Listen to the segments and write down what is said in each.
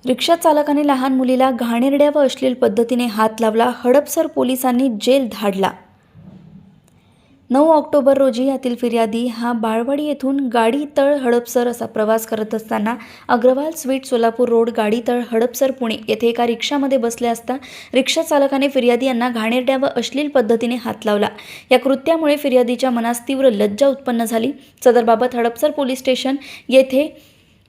रिक्षा चालकाने लहान मुलीला घाणेरड्या व अश्लील पद्धतीने हात लावला. हडपसर पोलिसांनी जेल धाडला. 9 ऑक्टोबर रोजी यातील फिर्यादी हा बाळवाडी येथून गाडीतळ हडपसर असा प्रवास करत असताना अग्रवाल स्वीट सोलापूर रोड गाडीतळ हडपसर पुणे येथे एका रिक्षामध्ये बसले असता रिक्षा चालकाने फिर्यादी यांना घाणेरड्या व अश्लील पद्धतीने हात लावला. या कृत्यामुळे फिर्यादीच्या मनास तीव्र लज्जा उत्पन्न झाली. सदरबाबत हडपसर पोलीस स्टेशन येथे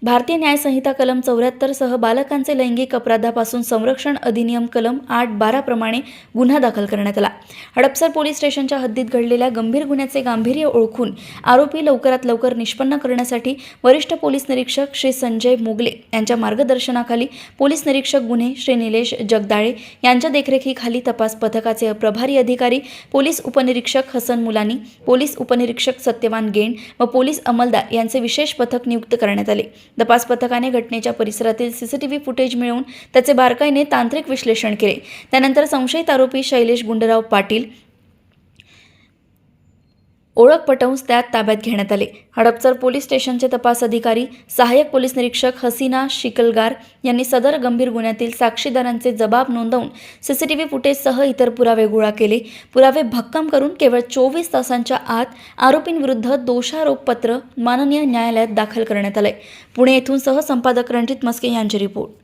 भारतीय न्याय संहिता कलम 74 सह बालकांचे लैंगिक अपराधापासून संरक्षण अधिनियम कलम 8(12 प्रमाणे गुन्हा दाखल करण्यात आला. हडपसर पोलीस स्टेशनच्या हद्दीत घडलेल्या गंभीर गुन्ह्याचे गांभीर्य ओळखून आरोपी लवकरात लवकर निष्पन्न करण्यासाठी वरिष्ठ पोलीस निरीक्षक श्री संजय मोगले यांच्या मार्गदर्शनाखाली पोलीस निरीक्षक गुन्हे श्री निलेश जगदाळे यांच्या देखरेखीखाली तपास पथकाचे प्रभारी अधिकारी पोलीस उपनिरीक्षक हसन मुलानी, पोलीस उपनिरीक्षक सत्यवान गेंड व पोलीस अंमलदार यांचे विशेष पथक नियुक्त करण्यात आले. तपास पथकाने घटनेच्या परिसरातील सीसीटीव्ही फुटेज मिळवून त्याचे बारकाईने तांत्रिक विश्लेषण केले. त्यानंतर संशयित आरोपी शैलेश गुंडराव पाटील ओळख पटवून त्यात ताब्यात घेण्यात आले. हडपसर पोलीस स्टेशनचे तपास अधिकारी सहाय्यक पोलीस निरीक्षक हसीना शिकलगार यांनी सदर गंभीर गुन्ह्यातील साक्षीदारांचे जबाब नोंदवून सीसीटीव्ही फुटेजसह इतर पुरावे गोळा केले. पुरावे भक्कम करून केवळ 24 तासांच्या आत आरोपींविरुद्ध दोषारोपपत्र माननीय न्यायालयात दाखल करण्यात आले. पुणे येथून सहसंपादक रणजित मस्के यांची रिपोर्ट.